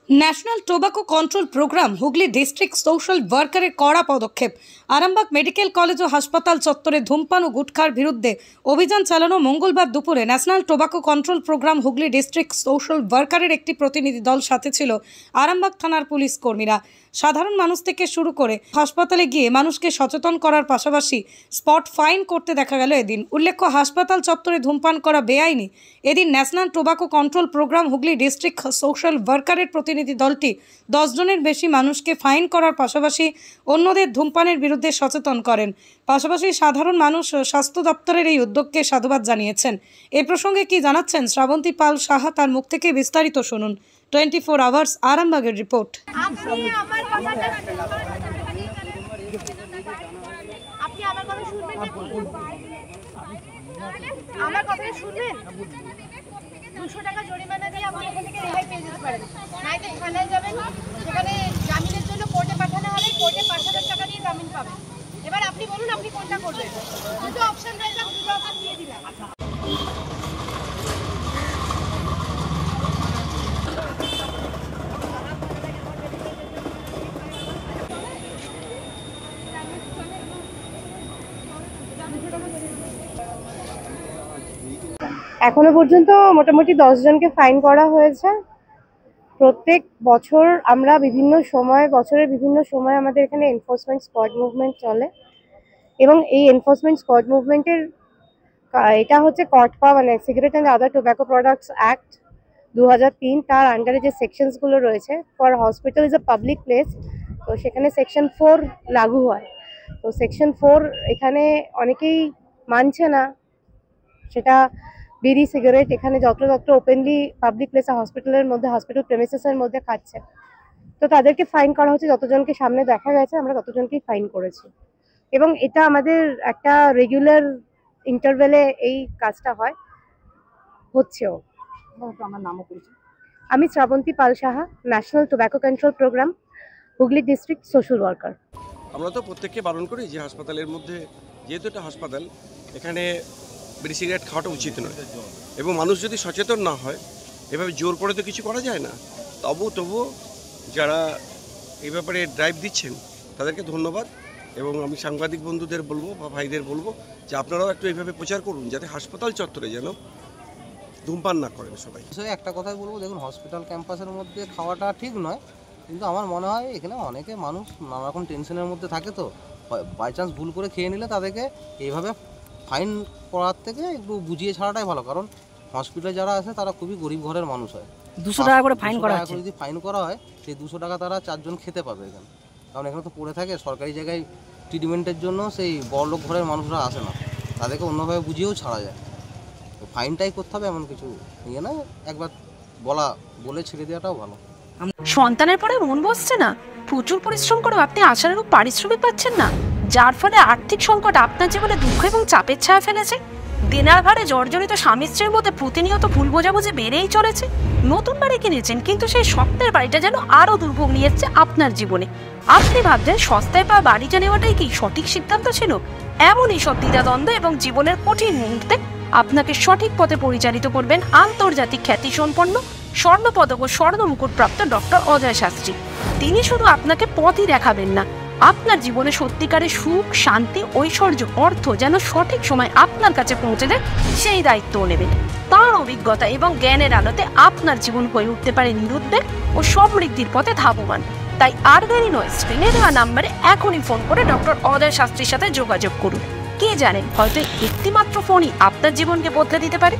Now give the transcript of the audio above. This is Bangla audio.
National tobacco control programme Hooghly district social ওয়ার্কারের কড়া পদক্ষেপ। আরামবাগ মেডিকেল কলেজ ও হাসপাতাল চত্বরে ধূমপান ও গুটখার বিরুদ্ধে অভিযান চালানো মঙ্গলবার দুপুরে national tobacco control programme Hooghly district social ওয়ার্কারের একটি প্রতিনিধি দল সাথে ছিল আরামবাগ থানার পুলিশ কর্মীরা। সাধারণ মানুষ থেকে শুরু করে হাসপাতালে গিয়ে মানুষকে সচেতন করার পাশাপাশি স্পট ফাইন করতে দেখা গেল এদিন। উল্লেখ্য, হাসপাতাল চত্বরে ধূমপান করা বেআইনি। এদিন national tobacco control programme Hooghly district social ওয়ার্কারের প্রতিনিধি দলটি 10 জনের বেশি মানুষকে ফাইন করার পাশাপাশি অন্যদের ধূমপানের বিরুদ্ধে সচেতন করেন। পাশাপাশি সাধারণ মানুষ স্বাস্থ্য দপ্তরের এই উদ্যোগকে সাধুবাদ জানিয়েছেন। এ প্রসঙ্গে কি জানাচ্ছেন শ্রাবন্তী পাল সাহা, তার মুখ থেকে বিস্তারিত শুনুন। 24 আওয়ার্স আরামবাগের রিপোর্ট। আপনি আমার কথা শুনবেন নাকি? আমার কথা শুনবেন? 200 টাকা জরিমানা দিয়ে আপনি এখান থেকে রেহাই পেয়ে যেতে পারেন। নাইতে থানায় যাবেন, সেখানে জামিনের জন্য কোর্টে পাঠানো হবে, কোর্টে 5,000 টাকা দিয়ে জামিন পাবেন। এবার আপনি বলুন আপনি কোনটা করবেন? দুটো অপশন রয়েছে, দুটো অপশন দিয়ে দিলাম। এখনো পর্যন্ত মোটামুটি 10 জনকে ফাইন করা হয়েছে। প্রত্যেক বছর আমরা বছরের বিভিন্ন সময় আমাদের এখানে এনফোর্সমেন্ট স্কোয়াড মুভমেন্ট চলে এবং এই এনফোর্সমেন্ট স্কোয়াড মুভমেন্টের এটা হচ্ছে কটপা, মানে cigarette and other tobacco products act 2003, তার আন্ডারে যে সেকশনসগুলো রয়েছে। For hospital is a public place, তো সেখানে সেকশন 4 লাগু হয়। তো সেকশন 4 এখানে অনেকেই মানছে না, সেটা বিড়ি সিগারেট এখানে যত্র ওপেনলি পাবলিক প্লেসে হসপিটালের মধ্যে, হসপিটাল প্রেমিসেসের মধ্যে খাচ্ছে। তো তাদেরকে ফাইন করা হচ্ছে। যতজনকে সামনে দেখা গেছে আমরা ততজনকেই ফাইন করেছি এবং এটা আমাদের একটা রেগুলার ইন্টারভেলে এই কাজটা হচ্ছেও। আমার নামও করেছি। আমি Srabanti Pal Saha, national tobacco control programme, Hooghly district social worker. আমরা তো প্রত্যেককে বারণ করি যে হাসপাতালের মধ্যে, যেহেতু এটা হাসপাতাল, এখানে বিড়ি সিগারেট খাওয়াটা উচিত নয় এবং মানুষ যদি সচেতন না হয়, এভাবে জোর করে তো কিছু করা যায় না। তবুও যারা এই ব্যাপারে ড্রাইভ দিচ্ছেন তাদেরকে ধন্যবাদ এবং আমি সাংবাদিক বন্ধুদের বলবো বা ভাইদের বলবো যে আপনারাও একটু এইভাবে প্রচার করুন যাতে হাসপাতাল চত্বরে যেন ধূমপান না করেন সবাই। একটা কথাই বলবো, দেখুন হসপিটাল ক্যাম্পাসের মধ্যে খাওয়াটা ঠিক নয়, কিন্তু আমার মনে হয় এখানে অনেকে মানুষ নানা রকম টেনশনের মধ্যে থাকে, তো বাই চান্স ভুল করে খেয়ে নিলে তাদেরকে এইভাবে ফাইন করার থেকে একটু বুঝিয়ে ছাড়াটাই ভালো। কারণ হসপিটালে যারা আছে তারা খুবই গরিব ঘরের মানুষ হয়। 200 টাকা করে ফাইন করা হয়। যদি ফাইন করা হয় সেই 200 টাকা তারা 4 জন খেতে পাবে এখানে। কারণ এখানে তো পড়ে থাকে সরকারি জায়গায় ট্রিটমেন্টের জন্য, সেই বড়লোক ঘরের মানুষরা আসে না, তাদেরকে অন্যভাবে বুঝিয়েও ছাড়া যায়। তো ফাইনটাই করতে হবে এমন কিছু ইয়ে না, একবার বলে ছেড়ে দেওয়াটাও ভালো। সন্তানের পরে মন বসছে না, প্রচুর পরিশ্রম করেও আপনি আশানুরূপ পারিশ্রমিক পাচ্ছেন না, যার ফলে আর্থিক সংকট আপনার জীবনে দুঃখ এবং চাপের ছায়া ফেলেছে। দেনার ভারে জর্জরিত স্বামী স্ত্রীর মধ্যে প্রতিনিয়ত ভুল বোঝাবুঝি বেড়েই চলেছে। নতুন বাড়ি কিনেছেন, কিন্তু সেই স্বপ্নের বাড়িটা যেন আরও দুর্ভোগ নিয়ে এসছে আপনার জীবনে। আপনি ভাবছেন সস্তায় পাওয়া বাড়িটা নেওয়াটাই কি সঠিক সিদ্ধান্ত ছিল? এমনই সব দ্বিধাদ্বন্দ্ব এবং জীবনের কঠিন মুহূর্তে আপনাকে সঠিক পথে পরিচালিত করবেন আন্তর্জাতিক খ্যাতিসম্পন্ন স্বর্ণপদক ও স্বর্ণ মুকুটপ্রাপ্ত ডক্টর অজয় শাস্ত্রী। তিনি শুধু আপনাকে পথই দেখাবেন না, আপনার জীবনে সত্যিকারের সুখ, শান্তি, ঐশ্বর্য, অর্থ যেন সঠিক সময় আপনার কাছে পৌঁছে দেয় সেই দায়িত্বও নেবেন। তাঁর অভিজ্ঞতা এবং জ্ঞানের আলোতে আপনার জীবন হয়ে উঠতে পারে নিরুদ্বেগ ও সমৃদ্ধির পথে ধাবমান। তাই আর দেরি নয়, স্ক্রিনে দেওয়া নাম্বারে এখনই ফোন করে ডক্টর অজয় শাস্ত্রীর সাথে যোগাযোগ করুন। কে জানেন, হয়তো একটি মাত্র ফোনই আপনার জীবনকে বদলে দিতে পারে।